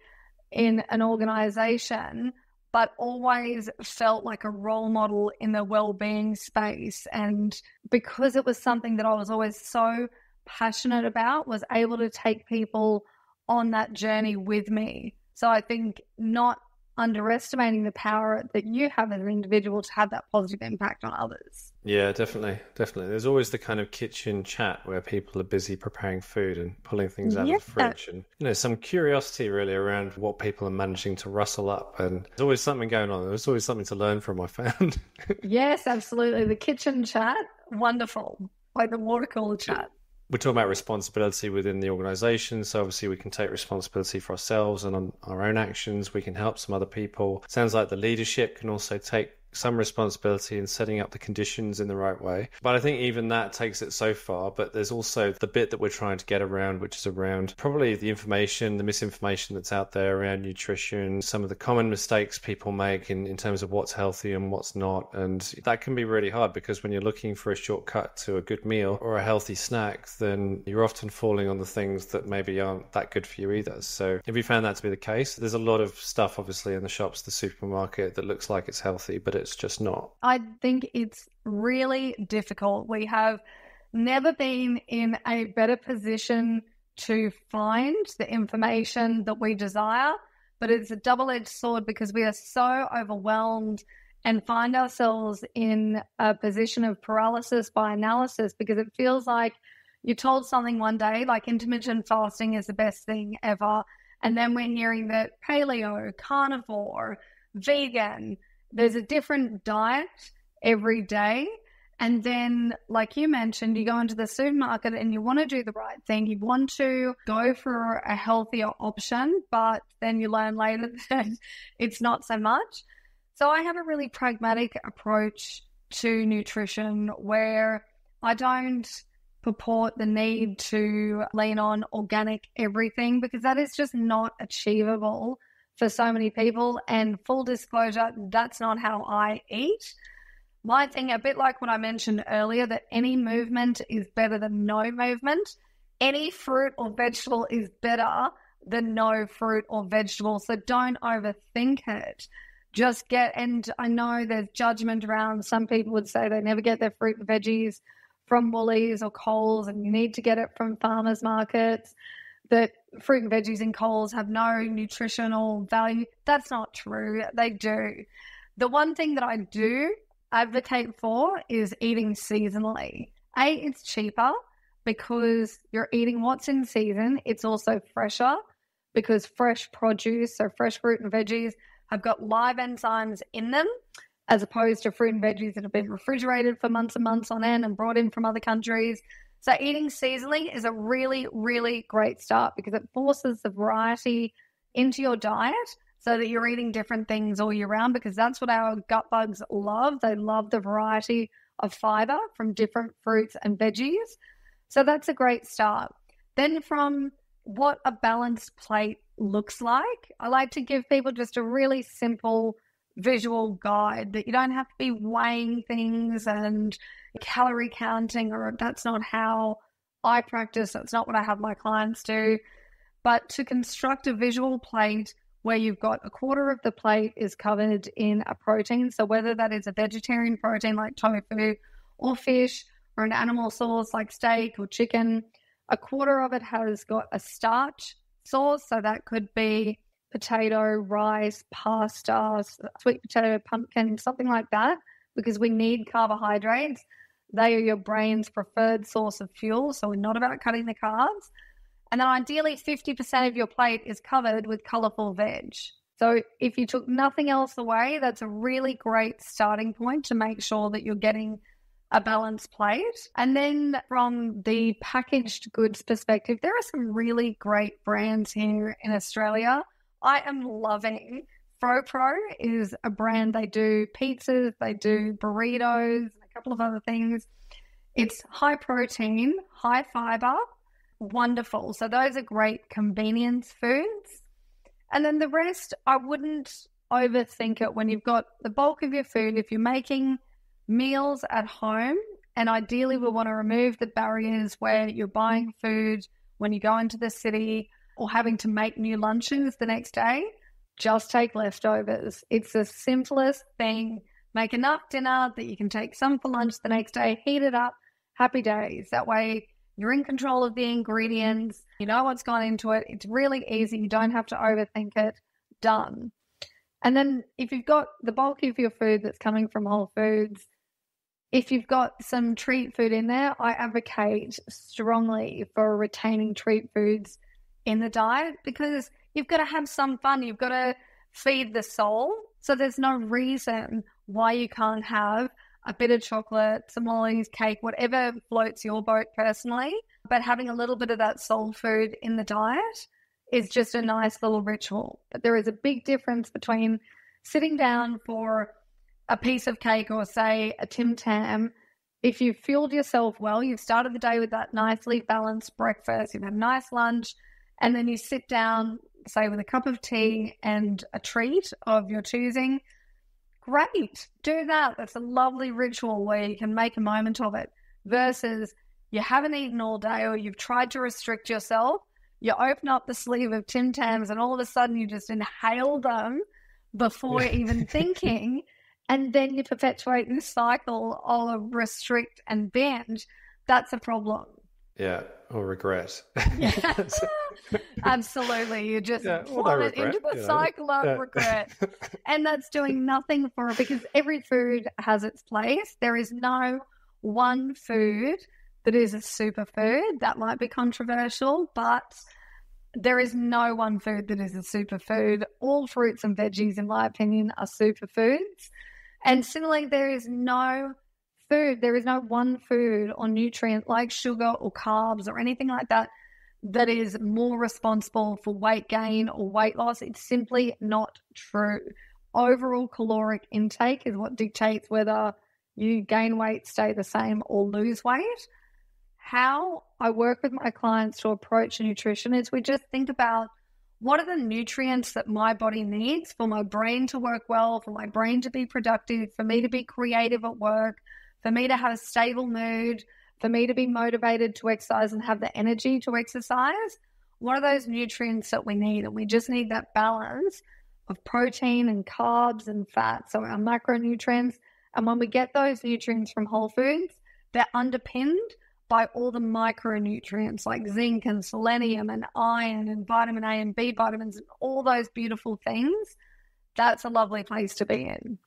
in an organization, but always felt like a role model in the well-being space. And because it was something that I was always so passionate about, was able to take people on that journey with me. So I think not underestimating the power that you have as an individual to have that positive impact on others. Yeah, definitely. There's always the kind of kitchen chat where people are busy preparing food and pulling things out of the fridge, and some curiosity really around what people are managing to rustle up, and there's always something going on. There's always something to learn from, I found. Yes, absolutely. The kitchen chat, wonderful. Like the water cooler chat. We're talking about responsibility within the organization. So obviously we can take responsibility for ourselves and on our own actions. We can help some other people. Sounds like the leadership can also take some responsibility in setting up the conditions in the right way. But I think even that takes it so far. But there's also the bit that we're trying to get around, which is around probably the information, the misinformation that's out there around nutrition, some of the common mistakes people make in terms of what's healthy and what's not. And that can be really hard, because when you're looking for a shortcut to a good meal or a healthy snack, then you're often falling on the things that maybe aren't that good for you either. So if you found that to be the case, there's a lot of stuff obviously in the shops, the supermarket, that looks like it's healthy, but it's just not. I think it's really difficult. We have never been in a better position to find the information that we desire, but it's a double-edged sword because we are so overwhelmed and find ourselves in a position of paralysis by analysis, because it feels like you're told something one day, like intermittent fasting is the best thing ever, and then we're hearing that paleo, carnivore, vegan, there's a different diet every day. And then, like you mentioned, you go into the supermarket and you want to do the right thing. You want to go for a healthier option, but then you learn later that it's not so much. So I have a really pragmatic approach to nutrition where I don't purport the need to lean on organic everything, because that is just not achievable for so many people. And full disclosure, that's not how I eat. My thing, a bit like what I mentioned earlier, that any movement is better than no movement. Any fruit or vegetable is better than no fruit or vegetable. So don't overthink it. Just get, and I know there's judgment around, some people would say they never get their fruit and veggies from Woolies or Coles, and you need to get it from farmers markets. That fruit and veggies and coles have no nutritional value. That's not true. They do. The one thing that I do advocate for is eating seasonally. It's cheaper because you're eating what's in season. It's also fresher because fresh produce, so fresh fruit and veggies, have got live enzymes in them, as opposed to fruit and veggies that have been refrigerated for months and months on end and brought in from other countries. So eating seasonally is a really, really great start because it forces the variety into your diet so that you're eating different things all year round, because that's what our gut bugs love. They love the variety of fiber from different fruits and veggies. So that's a great start. Then from what a balanced plate looks like, I like to give people just a really simple visual guide that you don't have to be weighing things and calorie counting, or that's not how I practice. That's not what I have my clients do. But to construct a visual plate where you've got a quarter of the plate is covered in a protein. So whether that is a vegetarian protein like tofu or fish, or an animal source like steak or chicken, a quarter of it has got a starch source. So that could be potato, rice, pasta, sweet potato, pumpkin, something like that, because we need carbohydrates. They are your brain's preferred source of fuel, so we're not about cutting the carbs. And then ideally 50% of your plate is covered with colourful veg. So if you took nothing else away, that's a really great starting point to make sure that you're getting a balanced plate. And then from the packaged goods perspective, there are some really great brands here in Australia. I am loving FroPro is a brand. They do pizzas, they do burritos, and a couple of other things. It's high protein, high fiber, wonderful. So those are great convenience foods. And then the rest, I wouldn't overthink it when you've got the bulk of your food. If you're making meals at home, and ideally we want to remove the barriers where you're buying food when you go into the city or having to make new lunches the next day, just take leftovers. It's the simplest thing. Make enough dinner that you can take some for lunch the next day, heat it up, happy days. That way you're in control of the ingredients. You know what's gone into it. It's really easy. You don't have to overthink it. Done. And then if you've got the bulk of your food that's coming from whole foods, if you've got some treat food in there, I advocate strongly for retaining treat foods in the diet, because you've got to have some fun. You've got to feed the soul. So there's no reason why you can't have a bit of chocolate, some lollies, cake, whatever floats your boat personally. But having a little bit of that soul food in the diet is just a nice little ritual. But there is a big difference between sitting down for a piece of cake or, say, a Tim Tam. If you've fueled yourself well, you've started the day with that nicely balanced breakfast, you've had a nice lunch, and then you sit down, say, with a cup of tea and a treat of your choosing, great. Do that. That's a lovely ritual where you can make a moment of it, versus you haven't eaten all day or you've tried to restrict yourself. You open up the sleeve of Tim Tams and all of a sudden you just inhale them before even thinking, and then you perpetuate this cycle of restrict and binge. That's a problem. Yeah, or regret. Yeah. Absolutely. You just plummet into the cycle of regret. And that's doing nothing for it, because every food has its place. There is no one food that is a superfood. That might be controversial, but there is no one food that is a superfood. All fruits and veggies, in my opinion, are superfoods. And similarly, there is no one food or nutrient like sugar or carbs or anything like that that is more responsible for weight gain or weight loss. It's simply not true. Overall caloric intake is what dictates whether you gain weight, stay the same, or lose weight. How I work with my clients to approach nutrition is we just think about, what are the nutrients that my body needs for my brain to work well, for my brain to be productive, for me to be creative at work, for me to have a stable mood, for me to be motivated to exercise and have the energy to exercise? What are those nutrients that we need? And we just need that balance of protein and carbs and fat, so our macronutrients. And when we get those nutrients from whole foods, they're underpinned by all the micronutrients like zinc and selenium and iron and vitamin A and B vitamins and all those beautiful things, that's a lovely place to be in.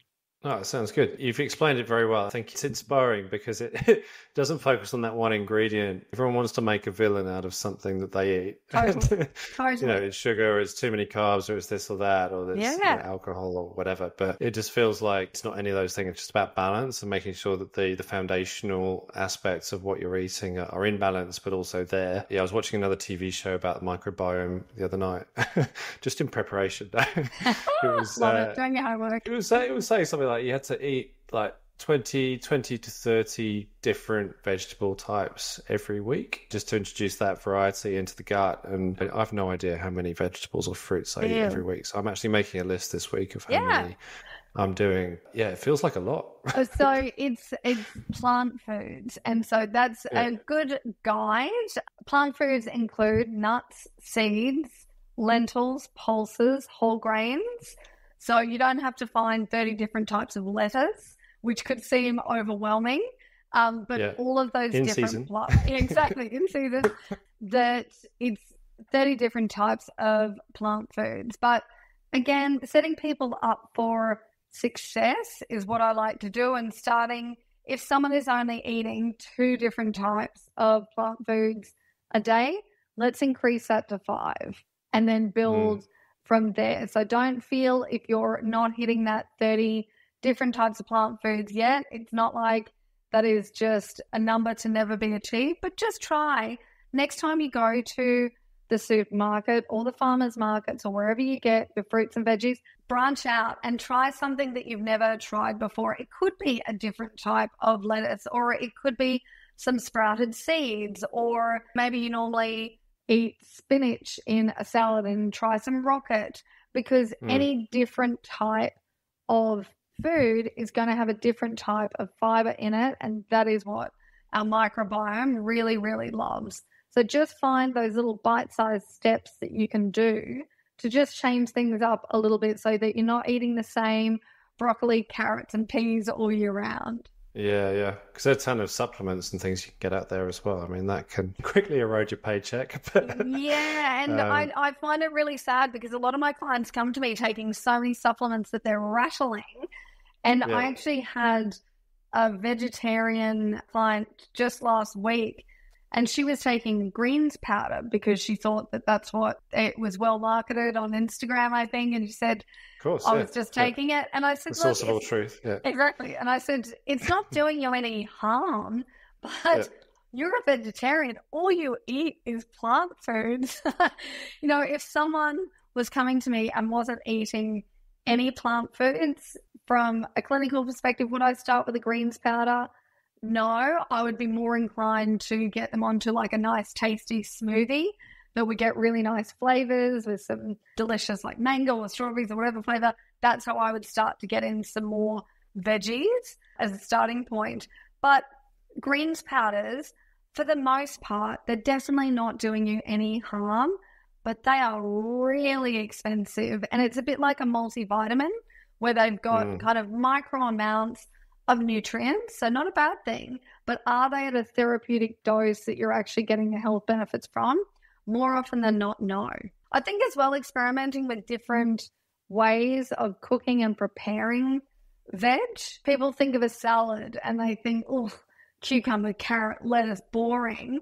Oh, it sounds good. You've explained it very well. I think it's inspiring because it doesn't focus on that one ingredient. Everyone wants to make a villain out of something that they eat. Totally. You know, it's sugar, or it's too many carbs, or it's this or that, or it's alcohol or whatever. But it just feels like it's not any of those things. It's just about balance and making sure that the foundational aspects of what you're eating are in balance, but also there. Yeah, I was watching another TV show about the microbiome the other night, just in preparation. It was, Love it. Doing your homework. It was saying something like you had to eat like 20 to 30 different vegetable types every week just to introduce that variety into the gut. And I have no idea how many vegetables or fruits I eat every week. So I'm actually making a list this week of how many I'm doing. Yeah, it feels like a lot. So it's plant foods. And so that's a good guide. Plant foods include nuts, seeds, lentils, pulses, whole grains. So you don't have to find 30 different types of lettuce, which could seem overwhelming. But all of those in different season. Exactly, in season, that it's 30 different types of plant foods. But again, setting people up for success is what I like to do. And starting, if someone is only eating 2 different types of plant foods a day, let's increase that to 5 and then build from there. So don't feel if you're not hitting that 30 different types of plant foods yet. It's not like that is just a number to never be achieved, but just try. Next time you go to the supermarket or the farmers markets or wherever you get your fruits and veggies, branch out and try something that you've never tried before. It could be a different type of lettuce, or it could be some sprouted seeds, or maybe you normally eat spinach in a salad and try some rocket, because any different type of food is going to have a different type of fiber in it, and that is what our microbiome really, really loves. So just find those little bite-sized steps that you can do to just change things up a little bit so that you're not eating the same broccoli, carrots, and peas all year round. Yeah. Because there are a ton of supplements and things you can get out there as well. I mean, that can quickly erode your paycheck. Yeah, and I find it really sad because a lot of my clients come to me taking so many supplements that they're rattling. And I actually had a vegetarian client just last week, and she was taking greens powder because she thought that that's what it was well marketed on Instagram, I think. And she said, of course, I was just taking it. And I said, the source of all truth. Yeah. Exactly. And I said, it's not doing you any harm, but you're a vegetarian. All you eat is plant foods. You know, if someone was coming to me and wasn't eating any plant foods from a clinical perspective, would I start with a greens powder? No, I would be more inclined to get them onto like a nice tasty smoothie that would get really nice flavors with some delicious like mango or strawberries or whatever flavor. That's how I would start to get in some more veggies as a starting point. But greens powders, for the most part, they're definitely not doing you any harm, but they are really expensive. And it's a bit like a multivitamin where they've got kind of micro amounts of nutrients. So not a bad thing, but are they at a therapeutic dose that you're actually getting the health benefits from? More often than not, no. I think as well, experimenting with different ways of cooking and preparing veg. People think of a salad and they think, oh, cucumber, carrot, lettuce, boring.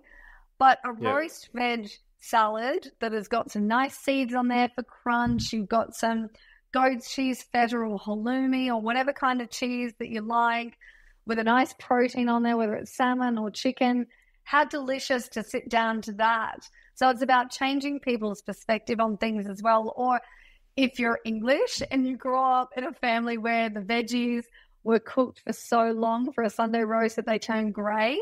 But a roast veg salad that has got some nice seeds on there for crunch, you've got some goat's cheese, feta, or halloumi, or whatever kind of cheese that you like, with a nice protein on there, whether it's salmon or chicken. How delicious to sit down to that. So it's about changing people's perspective on things as well. Or if you're English and you grew up in a family where the veggies were cooked for so long for a Sunday roast that they turn grey,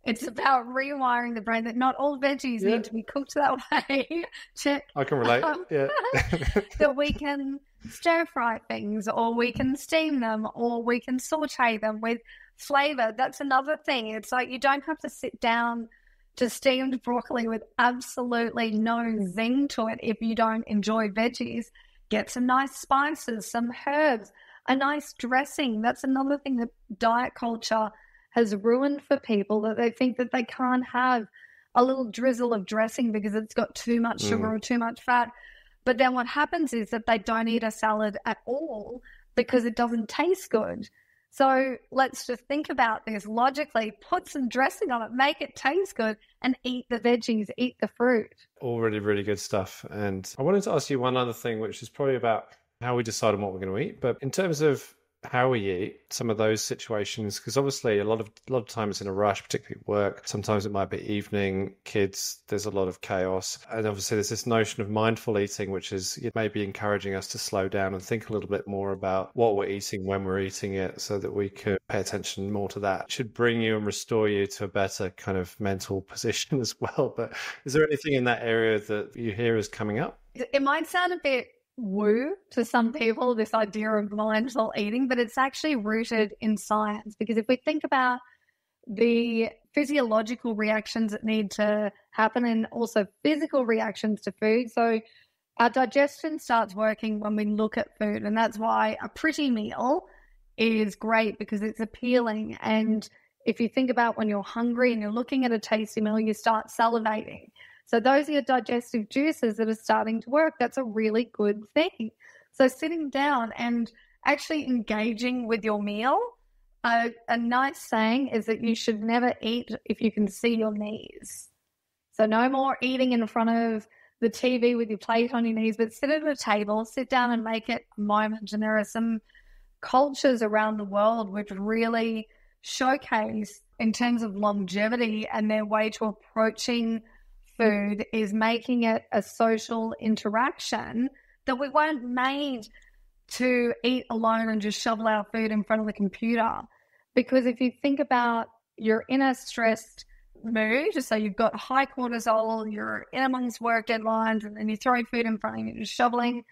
it's about rewiring the brain that not all veggies need to be cooked that way. Check. I can relate. That we can stir fry things, or we can steam them, or we can saute them with flavor. That's another thing. It's like you don't have to sit down to steamed broccoli with absolutely no zing to it if you don't enjoy veggies. Get some nice spices, some herbs, a nice dressing. That's another thing that diet culture has ruined for people that they think that they can't have a little drizzle of dressing because it's got too much sugar or too much fat. But then what happens is that they don't eat a salad at all because it doesn't taste good. So let's just think about this logically, put some dressing on it, make it taste good, and eat the veggies, eat the fruit. All really, really good stuff. And I wanted to ask you one other thing, which is probably about how we decide on what we're going to eat. But in terms of how we eat, some of those situations, because obviously a lot of time it's in a rush, particularly at work. Sometimes it might be evening, kids, there's a lot of chaos. And obviously there's this notion of mindful eating, which is maybe encouraging us to slow down and think a little bit more about what we're eating, when we're eating it, so that we can pay attention more to that. It should bring you and restore you to a better kind of mental position as well. But is there anything in that area that you hear is coming up? It might sound a bit woo to some people, this idea of mindful eating, but it's actually rooted in science. Because if we think about the physiological reactions that need to happen and also physical reactions to food, so our digestion starts working when we look at food, and that's why a pretty meal is great because it's appealing. And if you think about when you're hungry and you're looking at a tasty meal, you start salivating. So those are your digestive juices that are starting to work. That's a really good thing. So sitting down and actually engaging with your meal, a nice saying is that you should never eat if you can see your knees. So no more eating in front of the TV with your plate on your knees, but sit at a table, sit down and make it a moment. And there are some cultures around the world which really showcase in terms of longevity and their way to approaching food is making it a social interaction that we weren't made to eat alone and just shovel our food in front of the computer. Because if you think about you're in a stressed mood, so you've got high cortisol, you're in amongst work deadlines, and then you throw food in front of you, you're shoveling.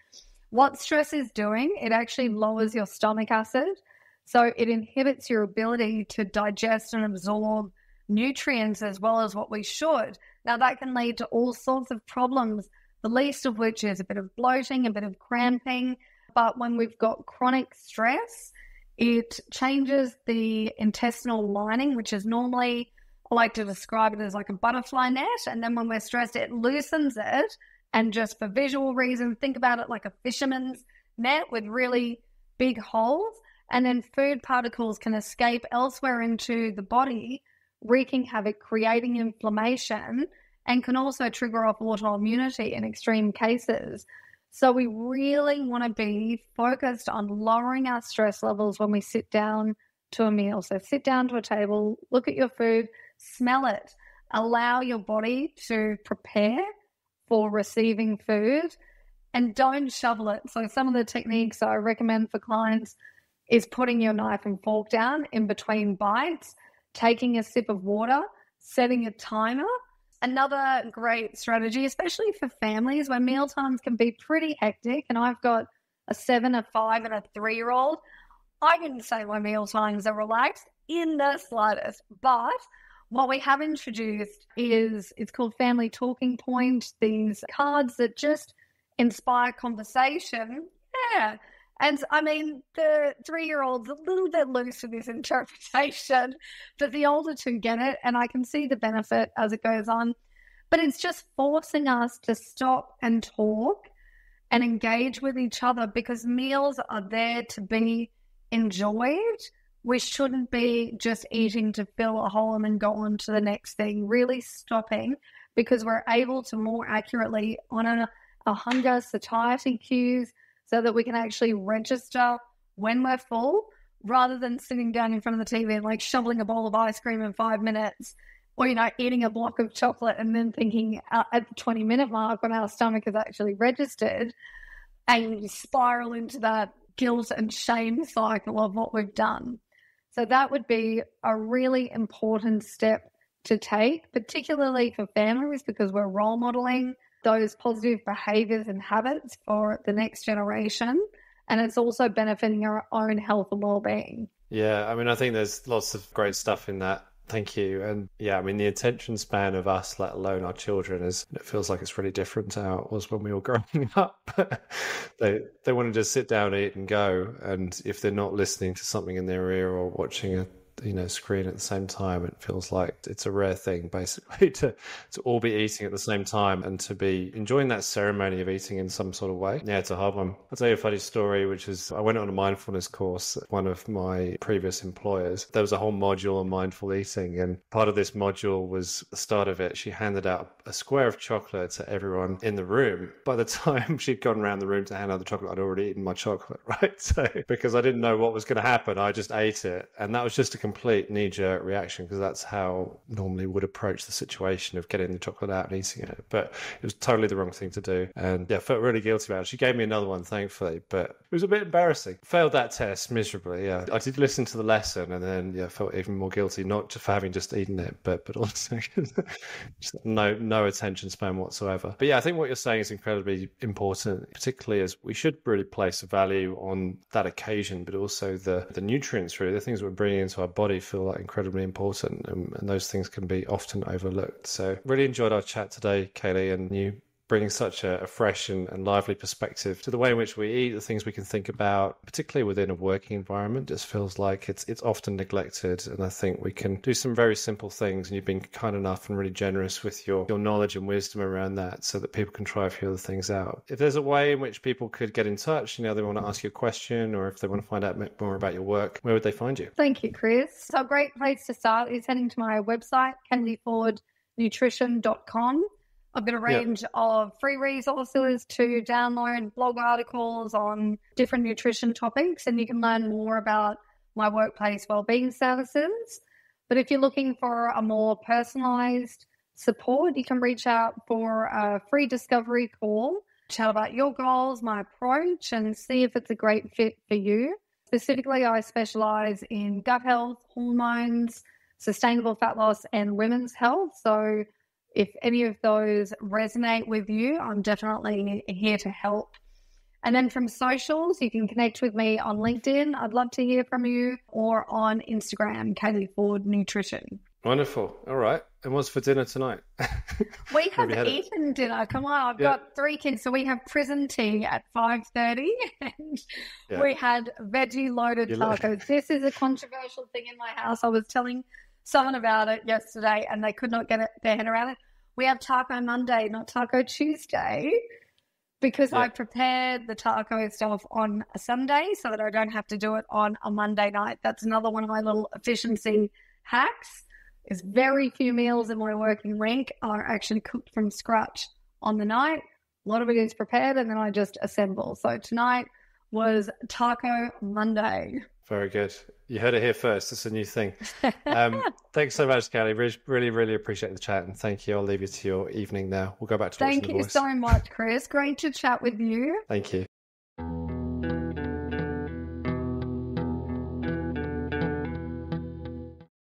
What stress is doing, it actually lowers your stomach acid. So it inhibits your ability to digest and absorb nutrients as well as what we should. Now, that can lead to all sorts of problems, the least of which is a bit of bloating, a bit of cramping. But when we've got chronic stress, it changes the intestinal lining, which is normally, I like to describe it as like a butterfly net. And then when we're stressed, it loosens it. And just for visual reasons, think about it like a fisherman's net with really big holes. And then food particles can escape elsewhere into the body, wreaking havoc, creating inflammation, and can also trigger off autoimmunity in extreme cases. So we really want to be focused on lowering our stress levels when we sit down to a meal. So sit down to a table, look at your food, smell it, allow your body to prepare for receiving food, and don't shovel it. So some of the techniques I recommend for clients is putting your knife and fork down in between bites, taking a sip of water, setting a timer. Another great strategy, especially for families where meal times can be pretty hectic, and I've got a 7, a 5, and a 3-year-old, I wouldn't say my meal times are relaxed in the slightest. But what we have introduced is, it's called Family Talking Point, these cards that just inspire conversation. Yeah. And I mean, the 3-year-old's a little bit loose with this interpretation, but the older two get it, and I can see the benefit as it goes on. But it's just forcing us to stop and talk and engage with each other, because meals are there to be enjoyed. We shouldn't be just eating to fill a hole and then go on to the next thing. Really stopping, because we're able to more accurately honor our hunger satiety cues, so that we can actually register when we're full, rather than sitting down in front of the TV and like shoveling a bowl of ice cream in 5 minutes, or, you know, eating a block of chocolate and then thinking at the 20-minute mark when our stomach is actually registered, and you spiral into that guilt and shame cycle of what we've done. So that would be a really important step to take, particularly for families, because we're role modeling those positive behaviors and habits for the next generation. And it's also benefiting our own health and well-being. Yeah, I mean, I think there's lots of great stuff in that. Thank you. And yeah, I mean, the attention span of us, let alone our children, it feels like it's really different to how it was when we were growing up. They want to just sit down, eat and go. And if they're not listening to something in their ear or watching a screen at the same time. It feels like it's a rare thing, basically, to all be eating at the same time and to be enjoying that ceremony of eating in some sort of way. Yeah, it's a hard one. I'll tell you a funny story, which is I went on a mindfulness course at one of my previous employers. There was a whole module on mindful eating, and part of this module was the start of it. She handed out a square of chocolate to everyone in the room. By the time she'd gone around the room to hand out the chocolate, I'd already eaten my chocolate, right? So because I didn't know what was going to happen, I just ate it. And that was just a complete knee-jerk reaction, because that's how normally would approach the situation of getting the chocolate out and eating it. But it was totally the wrong thing to do. And yeah, I felt really guilty about it. She gave me another one, thankfully, but it was a bit embarrassing. Failed that test miserably, yeah. I did listen to the lesson and then, yeah, felt even more guilty, not just for having just eaten it, but also just no attention span whatsoever. But yeah, I think what you're saying is incredibly important, particularly as we should really place a value on that occasion, but also the nutrients, really, the things we're bringing into our body feel like incredibly important, and those things can be often overlooked. So really enjoyed our chat today, Cailie, and you bringing such a fresh and lively perspective to the way in which we eat, the things we can think about, particularly within a working environment. Just feels like it's often neglected, and I think we can do some very simple things, and you've been kind enough and really generous with your knowledge and wisdom around that, so that people can try a few other things out. If there's a way in which people could get in touch, they want to ask you a question, or if they want to find out more about your work, where would they find you? Thank you, Chris. So a great place to start is heading to my website, CailieFordNutrition.com. I've got a range of free resources to download, blog articles on different nutrition topics, and you can learn more about my workplace wellbeing services. But if you're looking for a more personalized support, you can reach out for a free discovery call, chat about your goals, my approach, and see if it's a great fit for you. Specifically, I specialize in gut health, hormones, sustainable fat loss, and women's health. So if any of those resonate with you, I'm definitely here to help. And then from socials, you can connect with me on LinkedIn. I'd love to hear from you, or on Instagram, Cailie Ford Nutrition. Wonderful. All right. And what's for dinner tonight? We haven't eaten dinner. Come on, I've got 3 kids, so we have prison tea at 5:30, and we had veggie loaded tacos. This is a controversial thing in my house. I was telling someone about it yesterday, and they could not get their head around it. We have Taco Monday, not Taco Tuesday, because I prepared the taco stuff on a Sunday so that I don't have to do it on a Monday night. That's another one of my little efficiency hacks. Is very few meals in my working week are actually cooked from scratch on the night. A lot of it is prepared, and then I just assemble. So tonight was Taco Monday. Very good. You heard it here first. It's a new thing. Thanks so much, Cailie. Really, really appreciate the chat, and thank you. I'll leave you to your evening now. We'll go back to watching The Voice. Thank you so much, Chris. Great to chat with you. Thank you.